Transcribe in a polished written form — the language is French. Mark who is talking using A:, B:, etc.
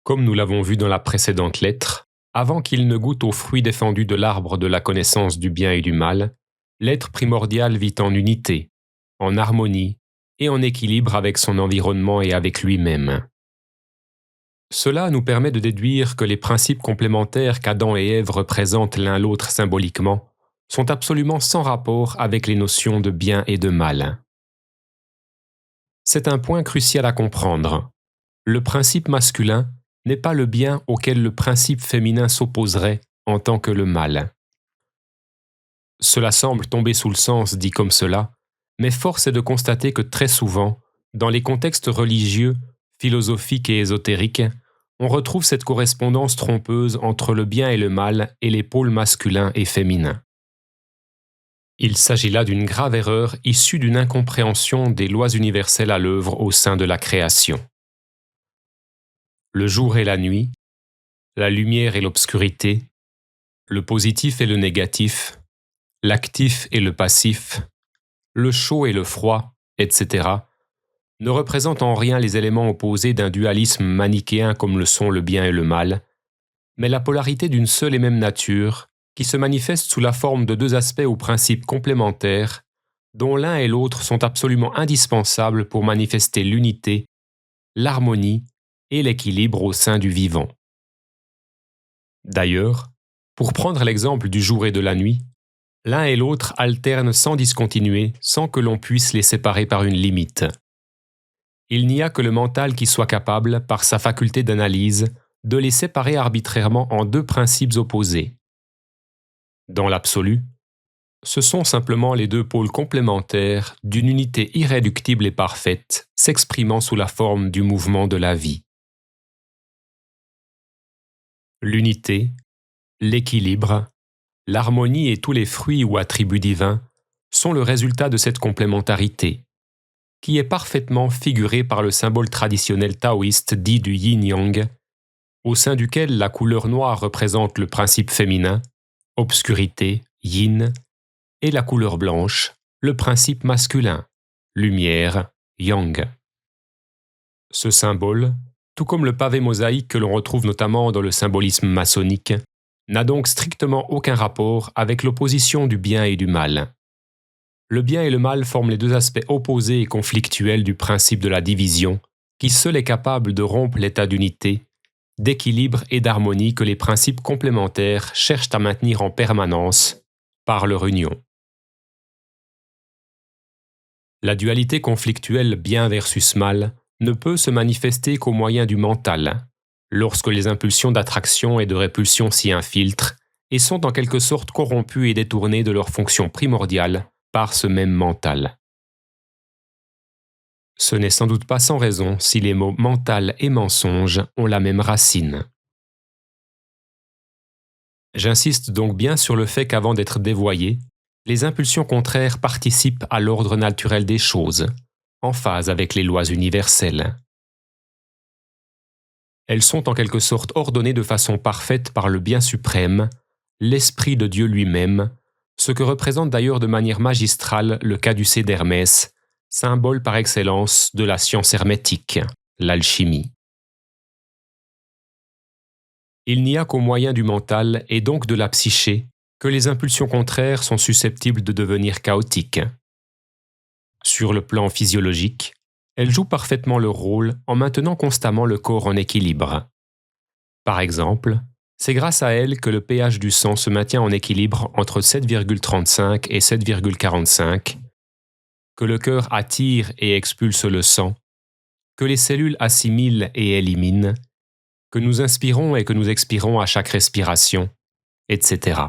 A: Comme nous l'avons vu dans la précédente lettre, avant qu'il ne goûte aux fruits défendus de l'arbre de la connaissance du bien et du mal, l'être primordial vit en unité, en harmonie et en équilibre avec son environnement et avec lui-même. Cela nous permet de déduire que les principes complémentaires qu'Adam et Ève représentent l'un l'autre symboliquement sont absolument sans rapport avec les notions de bien et de mal. C'est un point crucial à comprendre. Le principe masculin n'est pas le bien auquel le principe féminin s'opposerait en tant que le mal. Cela semble tomber sous le sens dit comme cela, mais force est de constater que très souvent, dans les contextes religieux, philosophiques et ésotériques, on retrouve cette correspondance trompeuse entre le bien et le mal et les pôles masculins et féminins. Il s'agit là d'une grave erreur issue d'une incompréhension des lois universelles à l'œuvre au sein de la création. Le jour et la nuit, la lumière et l'obscurité, le positif et le négatif, l'actif et le passif, le chaud et le froid, etc., ne représentent en rien les éléments opposés d'un dualisme manichéen comme le sont le bien et le mal, mais la polarité d'une seule et même nature qui se manifeste sous la forme de deux aspects ou principes complémentaires dont l'un et l'autre sont absolument indispensables pour manifester l'unité, l'harmonie et l'équilibre au sein du vivant. D'ailleurs, pour prendre l'exemple du jour et de la nuit, l'un et l'autre alternent sans discontinuer, sans que l'on puisse les séparer par une limite. Il n'y a que le mental qui soit capable, par sa faculté d'analyse, de les séparer arbitrairement en deux principes opposés. Dans l'absolu, ce sont simplement les deux pôles complémentaires d'une unité irréductible et parfaite, s'exprimant sous la forme du mouvement de la vie. L'unité, l'équilibre, l'harmonie et tous les fruits ou attributs divins sont le résultat de cette complémentarité, qui est parfaitement figurée par le symbole traditionnel taoïste dit du yin-yang, au sein duquel la couleur noire représente le principe féminin, obscurité, yin, et la couleur blanche, le principe masculin, lumière, yang. Ce symbole, tout comme le pavé mosaïque que l'on retrouve notamment dans le symbolisme maçonnique, n'a donc strictement aucun rapport avec l'opposition du bien et du mal. Le bien et le mal forment les deux aspects opposés et conflictuels du principe de la division, qui seul est capable de rompre l'état d'unité, d'équilibre et d'harmonie que les principes complémentaires cherchent à maintenir en permanence par leur union. La dualité conflictuelle bien versus mal ne peut se manifester qu'au moyen du mental, lorsque les impulsions d'attraction et de répulsion s'y infiltrent et sont en quelque sorte corrompues et détournées de leur fonction primordiale par ce même mental. Ce n'est sans doute pas sans raison si les mots mental et mensonge ont la même racine. J'insiste donc bien sur le fait qu'avant d'être dévoyées, les impulsions contraires participent à l'ordre naturel des choses, en phase avec les lois universelles. Elles sont en quelque sorte ordonnées de façon parfaite par le bien suprême, l'Esprit de Dieu lui-même, ce que représente d'ailleurs de manière magistrale le caducée d'Hermès, symbole par excellence de la science hermétique, l'alchimie. Il n'y a qu'au moyen du mental et donc de la psyché que les impulsions contraires sont susceptibles de devenir chaotiques. Sur le plan physiologique, elles jouent parfaitement leur rôle en maintenant constamment le corps en équilibre. Par exemple, c'est grâce à elles que le pH du sang se maintient en équilibre entre 7,35 et 7,45, que le cœur attire et expulse le sang, que les cellules assimilent et éliminent, que nous inspirons et que nous expirons à chaque respiration, etc.